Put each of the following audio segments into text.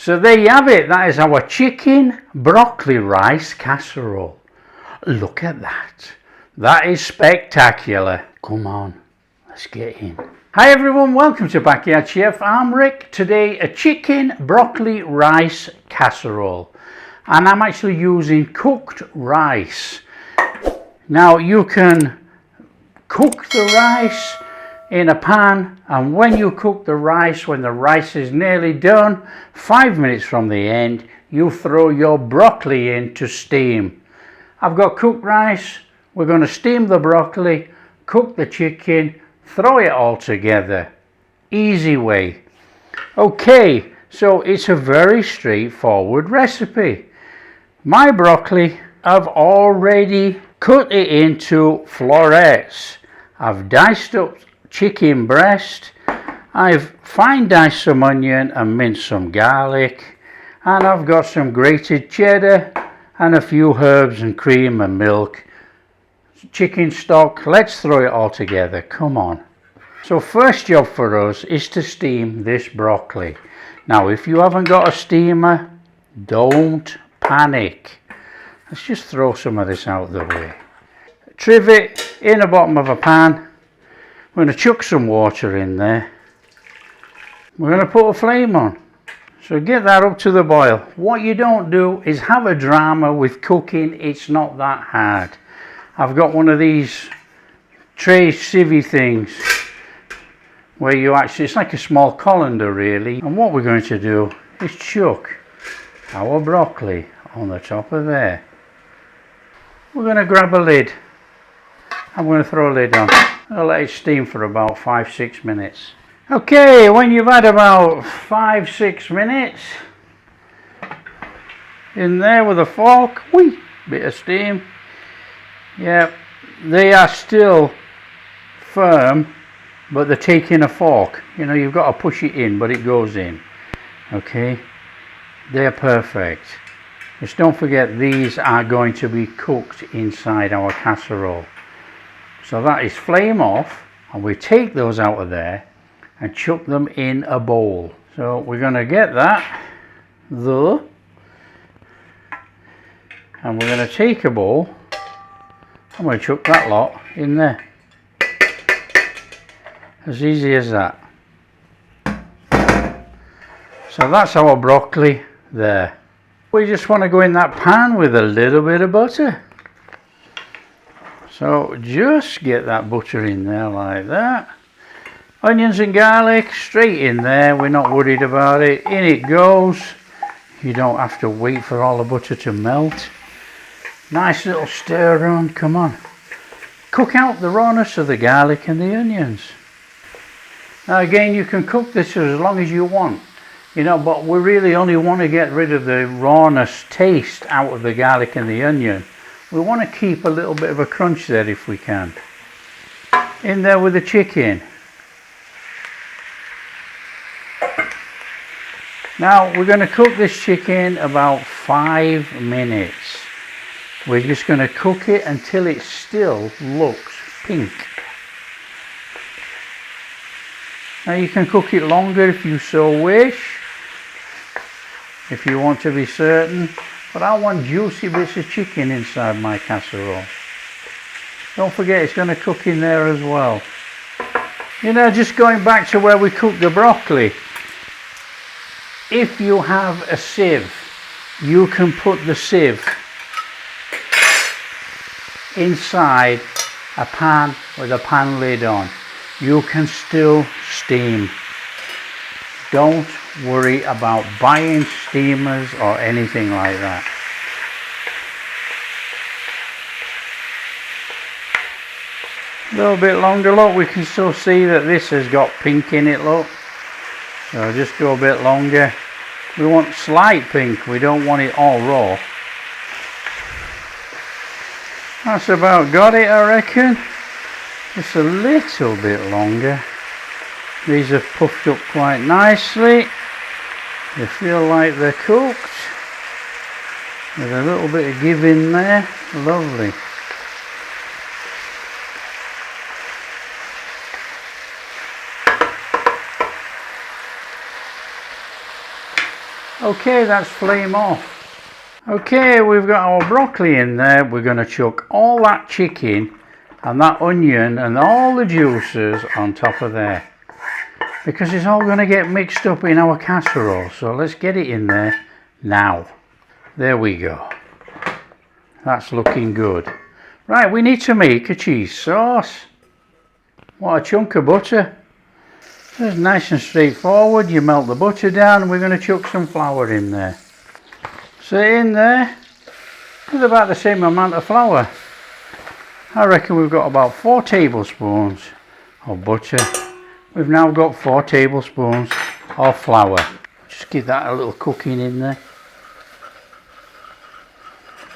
So there you have it. That is our chicken broccoli rice casserole. Look at that. That is spectacular. Come on, let's get in. Hi everyone, welcome to Backyard Chef. I'm Rick. Today a chicken broccoli rice casserole. And I'm actually using cooked rice. Now you can cook the rice in a pan, and when you cook the rice, when the rice is nearly done, 5 minutes from the end, you throw your broccoli in to steam. I've got cooked rice. We're going to steam the broccoli, cook the chicken, throw it all together. Easy way. Okay, so it's a very straightforward recipe. My broccoli, I've already cut it into florets. I've diced up chicken breast. I've fine diced some onion and minced some garlic. And I've got some grated cheddar and a few herbs and cream and milk. Chicken stock. Let's throw it all together. Come on. So first job for us is to steam this broccoli. Now if you haven't got a steamer, don't panic. Let's just throw some of this out of the way. Trivet in the bottom of a pan. We're going to chuck some water in there. We're going to put a flame on. So get that up to the boil. What you don't do is have a drama with cooking. It's not that hard. I've got one of these tray civvy things where you actually, it's like a small colander really. And what we're going to do is chuck our broccoli on the top of there. We're going to grab a lid. I'm going to throw a lid on. I'll let it steam for about 5-6 minutes. Okay, when you've had about 5-6 minutes in there with a fork, whee, bit of steam. Yeah, they are still firm, but they're taking a fork. You know, you've got to push it in, but it goes in. Okay, they're perfect. Just don't forget, these are going to be cooked inside our casserole. So that is flame off, and we take those out of there and chuck them in a bowl. So we're going to get that there, and we're going to take a bowl. I'm going to chuck that lot in there. As easy as that. So that's our broccoli there. We just want to go in that pan with a little bit of butter. So just get that butter in there like that. Onions and garlic straight in there. We're not worried about it. In it goes. You don't have to wait for all the butter to melt. Nice little stir on. Come on. Cook out the rawness of the garlic and the onions. Now again, you can cook this as long as you want. You know, but we really only want to get rid of the rawness taste out of the garlic and the onion. We want to keep a little bit of a crunch there if we can. In there with the chicken. Now we're going to cook this chicken about 5 minutes. We're just going to cook it until it still looks pink. Now you can cook it longer if you so wish, if you want to be certain, but I want juicy bits of chicken inside my casserole. Don't forget, it's going to cook in there as well. You know, just going back to where we cooked the broccoli, if you have a sieve, you can put the sieve inside a pan with a pan lid on. You can still steam. Don't worry about buying steamers or anything like that. A little bit longer, look, we can still see that this has got pink in it, look. So just go a bit longer. We want slight pink, we don't want it all raw. That's about got it, I reckon. Just a little bit longer. These have puffed up quite nicely. They feel like they're cooked. With a little bit of give in there. Lovely. Okay, that's flame off. Okay, we've got our broccoli in there. We're going to chuck all that chicken and that onion and all the juices on top of there, because it's all going to get mixed up in our casserole. So let's get it in there now. There we go. That's looking good. Right, we need to make a cheese sauce. What a chunk of butter. It's nice and straightforward. You melt the butter down and we're going to chuck some flour in there. So in there, with about the same amount of flour. I reckon we've got about 4 tablespoons of butter. We've now got 4 tablespoons of flour. Just give that a little cooking in there.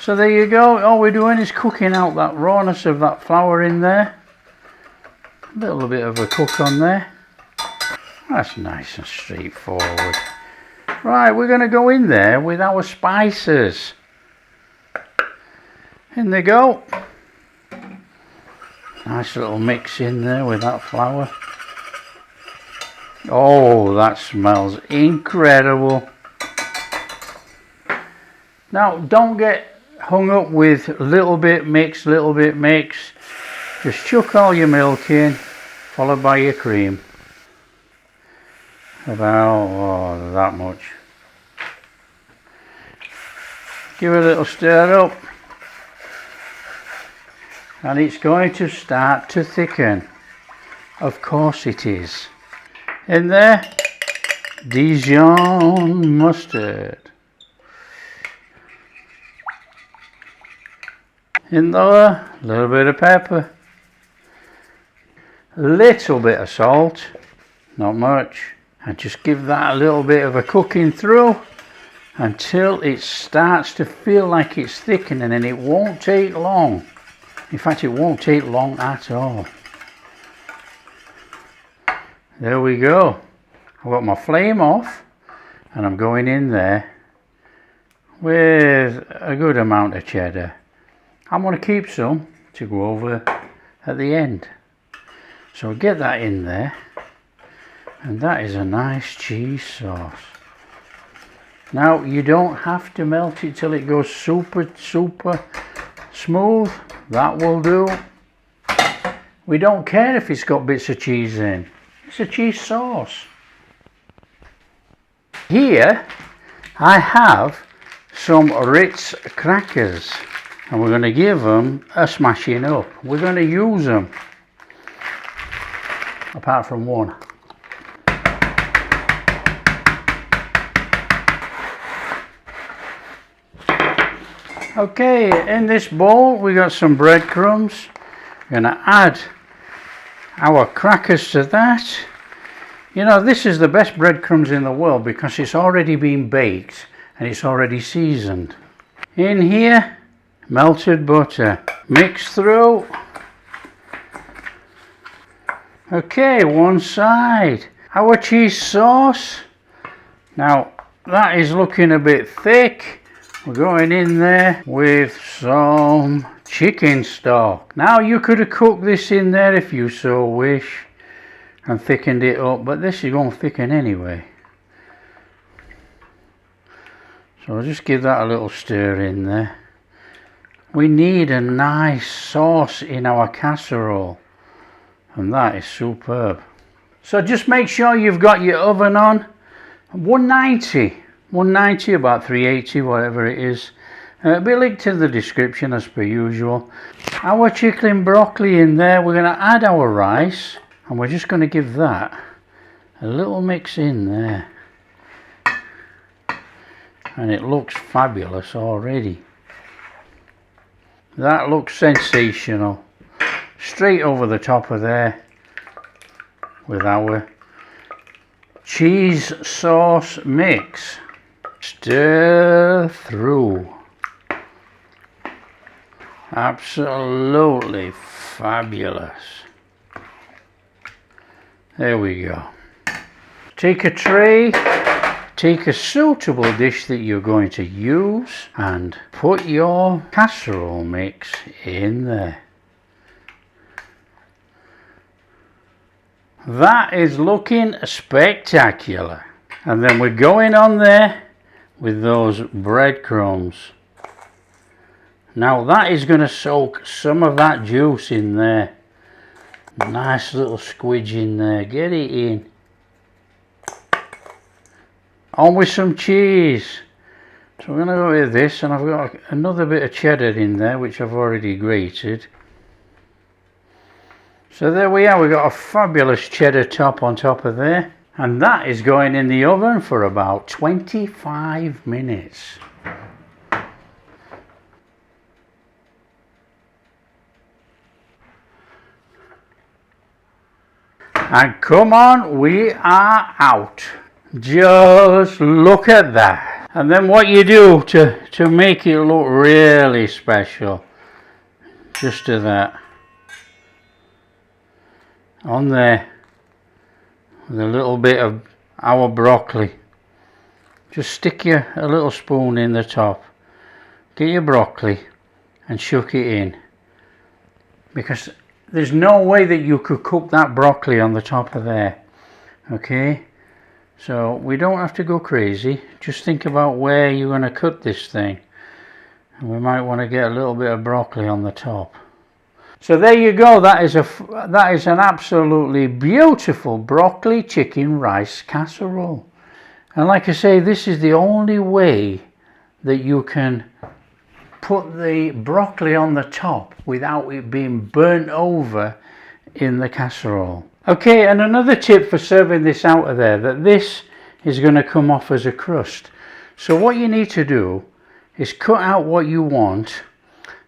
So there you go. All we're doing is cooking out that rawness of that flour in there. A little bit of a cook on there. That's nice and straightforward. Right, we're going to go in there with our spices. In they go. Nice little mix in there with that flour. Oh, that smells incredible. Now, don't get hung up with little bit mix, little bit mix. Just chuck all your milk in, followed by your cream. About that much. Give it a little stir up. And it's going to start to thicken. Of course it is. In there, Dijon mustard. In there, a little bit of pepper. A little bit of salt. Not much. And just give that a little bit of a cooking through until it starts to feel like it's thickening, and it won't take long. In fact, it won't take long at all. There we go. I've got my flame off and I'm going in there with a good amount of cheddar. I'm going to keep some to go over at the end. So get that in there, and that is a nice cheese sauce. Now, you don't have to melt it till it goes super smooth. That will do. We don't care if it's got bits of cheese in. It's a cheese sauce. Here I have some Ritz crackers, and we're going to give them a smashing up. We're going to use them, apart from one. Okay, in this bowl we got some breadcrumbs. We're going to add our crackers to that. You know, this is the best breadcrumbs in the world because it's already been baked and it's already seasoned. In here, melted butter. Mix through. Okay, one side. Our cheese sauce. Now, that is looking a bit thick. We're going in there with some chicken stock. Now, you could have cooked this in there if you so wish and thickened it up, but this is going to thicken anyway. So I'll just give that a little stir in there. We need a nice sauce in our casserole, and that is superb. So just make sure you've got your oven on 190, about 380, whatever it is. It'll be linked in the description as per usual. Our chicken broccoli in there. We're going to add our rice, and we're just going to give that a little mix in there. And it looks fabulous already. That looks sensational. Straight over the top of there with our cheese sauce mix. Stir through. Absolutely fabulous. There we go. Take a tray, take a suitable dish that you're going to use, and put your casserole mix in there. That is looking spectacular. And then we're going on there with those breadcrumbs. Now that is going to soak some of that juice in there. Nice little squidge in there. Get it in. On with some cheese. So we're going to go with this, and I've got another bit of cheddar in there which I've already grated. So there we are, we've got a fabulous cheddar top on top of there, and that is going in the oven for about 25 minutes. And come on, we are out. Just look at that. And then what you do to make it look really special, just do that. On there with a little bit of our broccoli. Just stick a little spoon in the top. Get your broccoli and chuck it in. Because there's no way that you could cook that broccoli on the top of there. Okay? So we don't have to go crazy. Just think about where you're going to cut this thing. And we might want to get a little bit of broccoli on the top. So there you go. That is an absolutely beautiful broccoli chicken rice casserole. And like I say, this is the only way that you can put the broccoli on the top without it being burnt over in the casserole. Okay, and another tip for serving this out of there, that this is going to come off as a crust. So what you need to do is cut out what you want,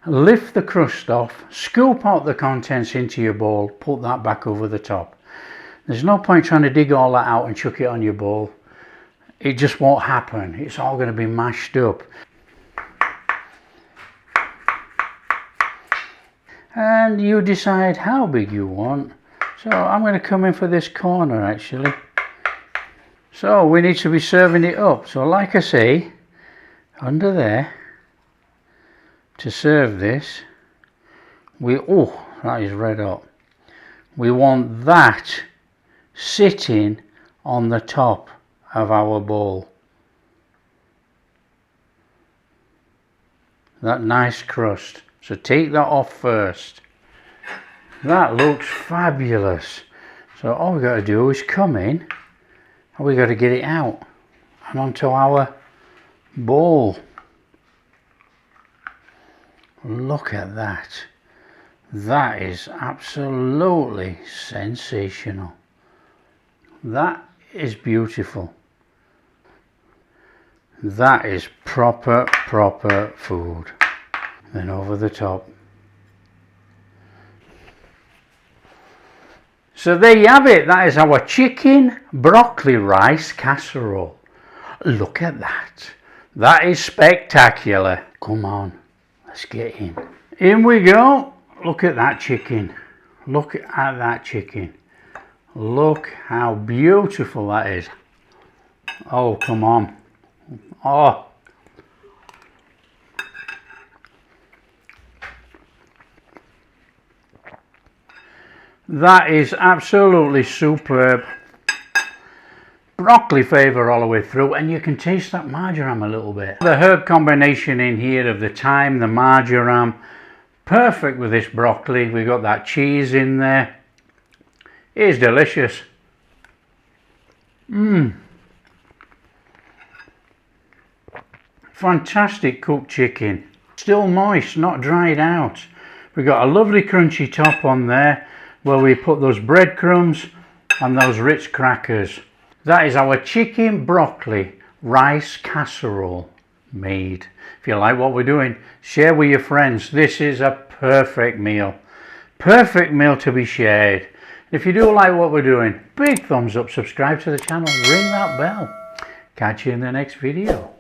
lift the crust off, scoop out the contents into your bowl, put that back over the top. There's no point trying to dig all that out and chuck it on your bowl. It just won't happen. It's all going to be mashed up. And you decide how big you want. So I'm going to come in for this corner actually. So we need to be serving it up. So like I say, under there, to serve this, oh, that is red hot. We want that sitting on the top of our bowl. That nice crust. So take that off first. That looks fabulous. So all we've got to do is come in and we've got to get it out and onto our bowl. Look at that. That is absolutely sensational. That is beautiful. That is proper food. Then over the top. So there you have it. That is our chicken broccoli rice casserole. Look at that. That is spectacular. Come on, let's get in. In we go. Look at that chicken. Look at that chicken. Look how beautiful that is. Oh, come on. Oh. That is absolutely superb. Broccoli flavour all the way through, and you can taste that marjoram a little bit. The herb combination in here of the thyme, the marjoram, perfect with this broccoli. We've got that cheese in there. It is delicious. Fantastic cooked chicken. Still moist, not dried out. We've got a lovely crunchy top on there where we put those breadcrumbs and those Ritz crackers. That is our chicken broccoli rice casserole made. If you like what we're doing, share with your friends. This is a perfect meal. Perfect meal to be shared. If you do like what we're doing, big thumbs up, subscribe to the channel, ring that bell. Catch you in the next video.